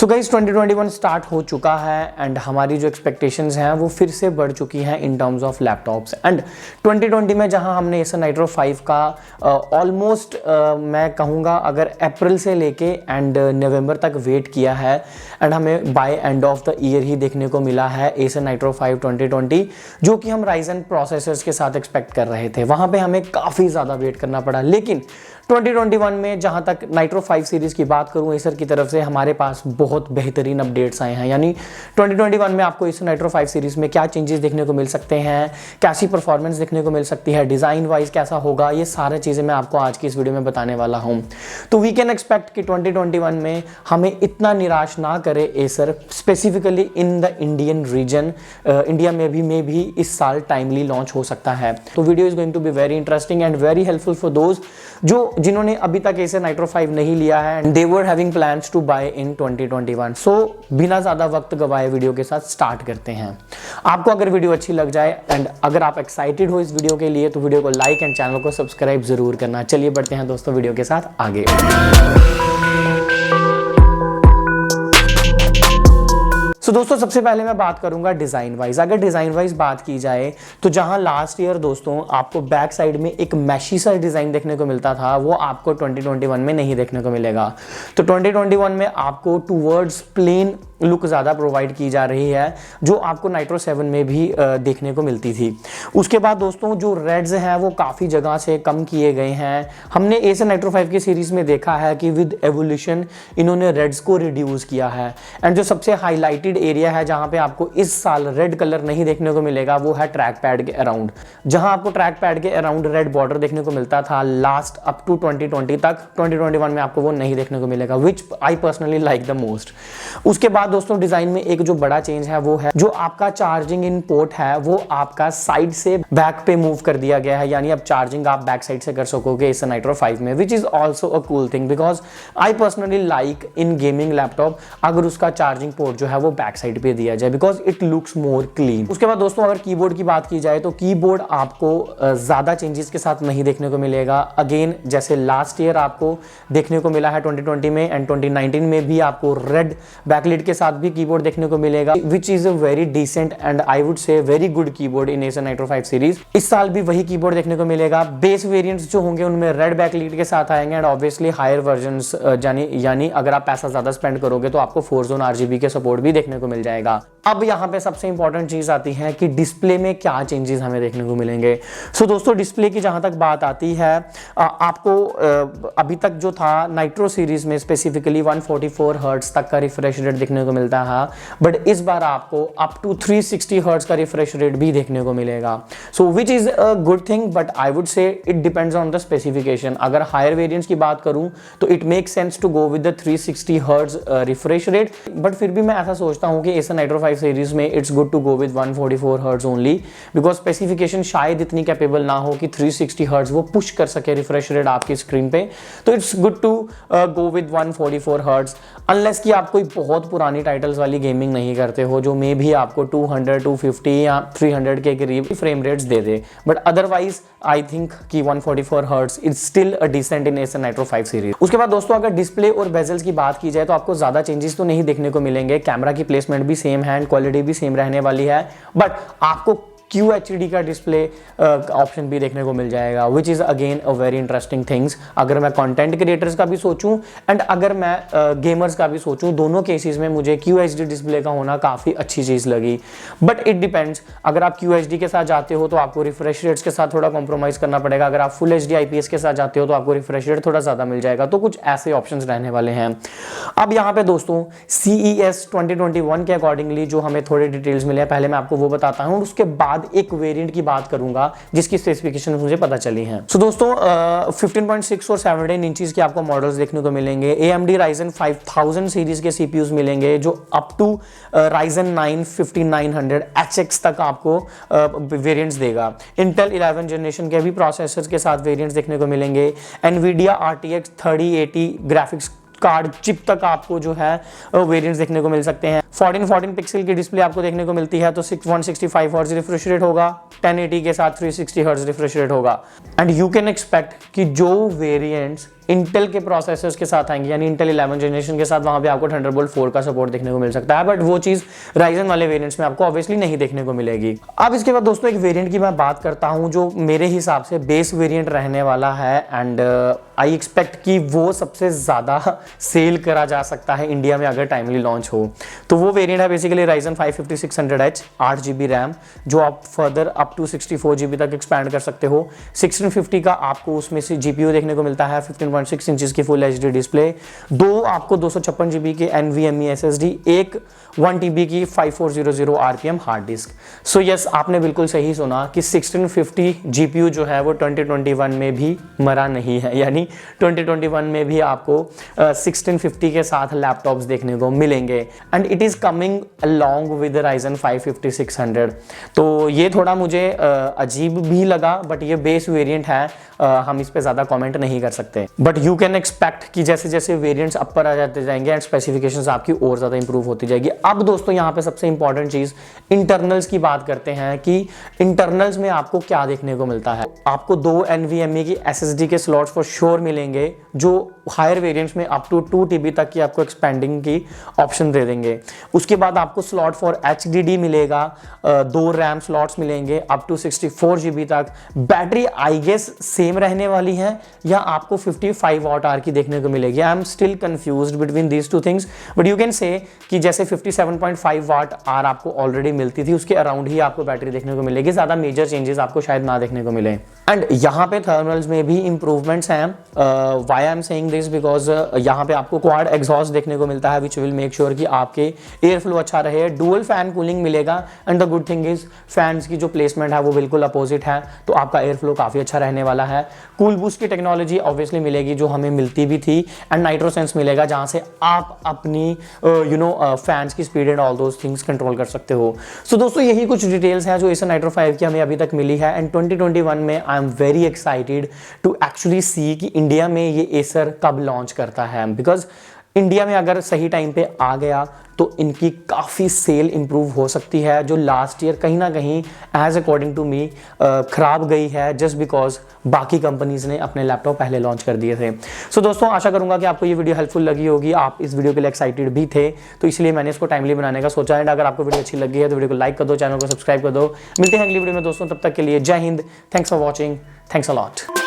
So guys 2021 start हो चुका है एंड हमारी जो एक्सपेक्टेशंस हैं वो फिर से बढ़ चुकी हैं in terms of laptops. And 2020 में जहां हमने एसर नाइट्रो 5 का ऑलमोस्ट मैं कहूँगा अगर अप्रैल से लेके एंड नवंबर तक वेट किया है एंड हमें by end of the year ही देखने को मिला है एसर नाइट्रो 5 2020, जो कि हम राइजन प्रोसेसर्स के साथ एक्सपेक्ट कर रहे थे। वहाँ पे हमें काफ़ी ज़्यादा वेट करना पड़ा, लेकिन 2021 में जहां तक नाइट्रो 5 सीरीज की बात करूं एसर की तरफ से हमारे पास बहुत बेहतरीन अपडेट्स आए हैं। यानी 2021 में आपको इस नाइट्रो 5 सीरीज में क्या चेंजेस देखने को मिल सकते हैं, कैसी परफॉर्मेंस देखने को मिल सकती है, डिजाइन वाइज कैसा होगा, ये सारी चीजें मैं आपको आज की इस वीडियो में बताने वाला हूं। तो वी कैन एक्सपेक्ट कि 2021 में हमें इतना निराश ना करे Acer, specifically in the Indian reason. India में भी इस साल टाइमली लॉन्च हो सकता है। तो video is going to be very interesting and very helpful for those जिन्होंने अभी तक एसर नाइट्रो 5 नहीं लिया है and they were having plans to buy in 2021। So बिना ज़्यादा वक्त गवाए वीडियो के साथ स्टार्ट करते हैं। आपको अगर वीडियो अच्छी लग जाए एंड अगर आप एक्साइटेड हो इस वीडियो के लिए तो वीडियो को लाइक एंड चैनल को सब्सक्राइब जरूर करना। चलिए बढ़ते हैं दोस्तों वीडियो के साथ आगे। सो दोस्तों सबसे पहले मैं बात करूंगा डिज़ाइन वाइज। अगर डिज़ाइन वाइज बात की जाए तो जहां लास्ट ईयर दोस्तों आपको बैक साइड में एक मैशी सा डिज़ाइन देखने को मिलता था, वो आपको 2021 में नहीं देखने को मिलेगा। तो 2021 में आपको टूवर्ड्स प्लेन लुक ज़्यादा प्रोवाइड की जा रही है, जो आपको नाइट्रो 7 में भी देखने को मिलती थी। उसके बाद दोस्तों जो रेड्स हैं वो काफ़ी जगह से कम किए गए हैं। हमने एसर नाइट्रो 5 की सीरीज़ में देखा है कि विद एवोल्यूशन इन्होंने रेड्स को रिड्यूस किया है। एंड जो सबसे हाईलाइटेड एरिया है जहां पे आपको इस साल रेड कलर नहीं देखने को मिलेगा वो है ट्रैक पैड के अराउंड। जहां आपको ट्रैक पैड के अराउंड रेड बॉर्डर देखने को मिलता था लास्ट अप टू 2020 तक, 2021 में आपको वो नहीं देखने को मिलेगा, which I personally like the most. उसके बाद दोस्तों डिजाइन में एक जो बड़ा चेंज है वो है जो आपका चार्जिंग इन पोर्ट है वो आपका साइड से बैक पे मूव कर दिया गया है। यानी अब चार्जिंग आप बैक साइड से कर सकोगे एसर नाइट्रो 5 में, which is also a cool thing because I personally like in gaming laptop अगर उसका चार्जिंग पोर्ट जो है वो बैक साइड पे दिया जाए because it looks more clean. उसके बाद दोस्तों अगर कीबोर्ड की बात की जाए तो कीबोर्ड आपको ज्यादा चेंजेस के साथ नहीं देखने को मिलेगा। अगेन जैसे लास्ट ईयर आपको देखने को मिला है 2020 में एंड 2019 में भी आपको रेड बैकलिट के साथ भी कीबोर्ड देखने को मिलेगा, which is a very decent and I would say very good keyboard in Acer Nitro 5 series. इस साल भी वही कीबोर्ड देखने को मिलेगा। बेस वेरिएंट्स जो होंगे उनमें रेड बैकलिट के साथ आएंगे एंड ऑब्वियसली हायर वर्जन्स यानी अगर आप पैसा ज्यादा स्पेंड करोगे तो आपको 4 जोन RGB के सपोर्ट भी देखने को मिल जाएगा। अब यहाँ पे सबसे इंपॉर्टेंट चीज आती है कि डिस्प्ले में क्या चेंजेस हमें देखने को मिलेंगे। सो दोस्तों डिस्प्ले की जहां तक बात आती है आपको अभी तक जो था नाइट्रो सीरीज में स्पेसिफिकली 144 हर्ट्ज तक का रिफ्रेश रेट देखने को मिलता है, बट इस बार आपको अप टू 360 हर्ट्ज का रिफ्रेश रेट भी देखने को मिलेगा। So which is a good thing, but I would say it depends on the specification. अगर हायर वेरिएंट्स की बात करूं तो it make sense to go with the 360 hertz refresh rate, but फिर भी मैं ऐसा सोचता हूं कि एसर नाइट्रो 5 सीरीज में it's good to go with 144 hertz only because specification शायद इतनी कैपेबल ना हो कि 360 हर्ट्ज वो पुश कर सके रिफ्रेश रेट आपकी स्क्रीन पे। तो it's good to go with 144 hertz unless कि आप कोई बहुत पुरानी टाइटल्स वाली गेमिंग नहीं करते हो जो मे भी आपको 200, 250 या 300 के करीब फ्रेम रेट्स दे दे, बट अदरवाइज आई थिंक कि 144 hertz is still a decent in Acer Nitro 5 series. उसके बाद दोस्तों अगर डिस्प्ले और बेजल्स की बात की जाए तो आपको ज्यादा चेंजेस तो नहीं देखने को मिलेंगे। कैमरा की प्लेसमेंट भी सेम है, क्वालिटी भी सेम रहने वाली है, बट आपको QHD का डिस्प्ले ऑप्शन भी देखने को मिल जाएगा, which is again a very interesting things. अगर मैं कंटेंट क्रिएटर्स का भी सोचूं एंड अगर मैं गेमर्स का भी सोचूं, दोनों केसेस में मुझे QHD डिस्प्ले का होना काफ़ी अच्छी चीज़ लगी। बट इट डिपेंड्स, अगर आप QHD के साथ जाते हो तो आपको रिफ्रेश रेट्स के साथ थोड़ा कॉम्प्रोमाइज़ करना पड़ेगा। अगर आप फुल HD IPS के साथ जाते हो तो आपको रिफ्रेश रेट थोड़ा ज़्यादा मिल जाएगा। तो कुछ ऐसे ऑप्शन रहने वाले हैं। अब यहाँ पे दोस्तों CES 2021 के अकॉर्डिंगली जो हमें थोड़े डिटेल्स मिले हैं, पहले मैं आपको वो बताता हूँ, उसके बाद एक वेरिएंट की बात करूंगा जिसकी स्पेसिफिकेशन मुझे पता चली हैं। सो दोस्तों 15.6 और 17 इंचेस के आपको मॉडल्स देखने को मिलेंगे। AMD Ryzen 5000 सीरीज के CPUs मिलेंगे जो अप टू Ryzen 9 5900 HX तक आपको वेरिएंट्स देगा। Intel 11 जनरेशन के भी प्रोसेसर्स के साथ वेरिएंट्स देखने को मिलेंगे। Nvidia RTX 3080 graphics card chip तक आपको जो है वेरिएंट्स देखने को मिल सकते हैं। 1440 पिक्सल की डिस्प्ले आपको देखने को मिलती है, तो 165 हर्ट्ज रिफ्रेश रेट होगा, 1080 के साथ 360 हर्ट्ज रिफ्रेश रेट होगा। एंड यू कैन एक्सपेक्ट कि जो वेरिएंट्स इंटेल के प्रोसेसर्स के साथ आएंगे, यानी इंटेल 11 जनरेशन के साथ, वहां पे आपको थंडरबोल्ट 4 का सपोर्ट देखने को मिल सकता है, बट वो चीज राइजन वाले वेरिएंट्स में आपको ऑब्वियसली नहीं देखने को मिलेगी। अब इसके बाद दोस्तों एक वेरिएंट की मैं बात करता हूं जो मेरे हिसाब से बेस वेरिएंट रहने वाला है, एंड आई एक्सपेक्ट कि वो सबसे ज़्यादा सेल करा जा सकता है इंडिया में अगर टाइमली लॉन्च हो। तो वो वेरिएंट है basically Ryzen 5 5600H 8GB RAM, जो आप फर्दर अप टू 64GB तक एक्सपैंड कर सकते हो। 1650 का आपको उसमें से GPU देखने को मिलता है, 15.6 इंचेस की फुल HD डिस्प्ले, दो आपको 256GB के NVMe SSD, एक 1TB की 5400 RPM hard disk. So yes, आपने बिल्कुल सही सुना कि 1650 GPU जो है वो 2021 में भी मरा नहीं है, यानी 2021 में भी आपको 1650 के साथ लैपटॉप्स देखने को मिलेंगे, and it is coming along with Ryzen 5 5600। तो ये थोड़ा मुझे अजीब भी लगा, बट ये बेस वेरिएंट है, हम इस पे ज़्यादा कमेंट नहीं कर सकते, बट यू कैन एक्सपेक्ट कि जैसे जैसे वेरिएंट्स अपर आ जाते जाएंगे एंड स्पेसिफिकेशंस आपकी और ज़्यादा इंप्रूव होती जाएगी। अब दोस्तों यहाँ पे सबसे इंपॉर्टेंट चीज़ इंटरनल्स की बात करते हैं कि इंटरनल्स में आपको क्या देखने को मिलता है। आपको दो NVMe की SSD के स्लॉट्स फॉर श्योर मिलेंगे, जो हायर वेरिएंट्स में अप टू 2TB तक की आपको एक्सपेंडिंग की ऑप्शन दे देंगे। उसके बाद आपको स्लॉट फॉर HDD मिलेगा, दो रैम स्लॉट्स मिलेंगे अप टू 64GB तक। बैटरी आई गेस सेम रहने वाली है या आपको 55 वाट आवर की देखने को मिलेगी। I am still confused between these two things, but you can say कि जैसे 57.5 वाट आवर आपको ऑलरेडी मिलती थी, उसके अराउंड ही आपको बैटरी देखने को मिलेगी, ज़्यादा मेजर चेंजेस आपको शायद ना देखने को मिले। एंड यहाँ पे थर्मल्स में भी इंप्रूवमेंट्स हैं। Why I am saying this because यहाँ पे आपको क्वाड एग्जॉस्ट देखने को मिलता है, विच विल मेक श्योर कि आपके एयर फ्लो अच्छा रहे। डुअल फैन कूलिंग मिलेगा, and the good thing is fans की जो प्लेसमेंट है वो बिल्कुल अपोजिट है, तो आपका एयर फ्लो काफ़ी अच्छा रहने वाला है। कूल बूस्ट की टेक्नोलॉजी ऑब्वियसली मिलेगी, जो हमें मिलती भी थी, एंड नाइट्रोसेंस मिलेगा, जहाँ से आप अपनी फैंस की speed and all those things control कर सकते हो। सो दोस्तों यही कुछ डिटेल्स हैं जो Acer Nitro 5 की हमें अभी तक मिली है, एंड 2021 में I am very excited to actually see कि इंडिया में ये Acer कब लॉन्च करता है, बिकॉज इंडिया में अगर सही टाइम पे आ गया तो इनकी काफ़ी सेल इंप्रूव हो सकती है, जो लास्ट ईयर कहीं ना कहीं एज अकॉर्डिंग टू मी खराब गई है, जस्ट बिकॉज बाकी कंपनीज ने अपने लैपटॉप पहले लॉन्च कर दिए थे। सो दोस्तों आशा करूंगा कि आपको ये वीडियो हेल्पफुल लगी होगी, आप इस वीडियो के लिए एक्साइटेड भी थे, तो इसलिए मैंने इसको टाइमली बनाने का सोचा। एंड अगर आपको वीडियो अच्छी लगी है तो वीडियो को लाइक कर दो, चैनल को सब्सक्राइब कर दो। मिलते हैं अगली वीडियो में दोस्तों, तब तक के लिए जय Hind, thanks for watching, thanks a lot.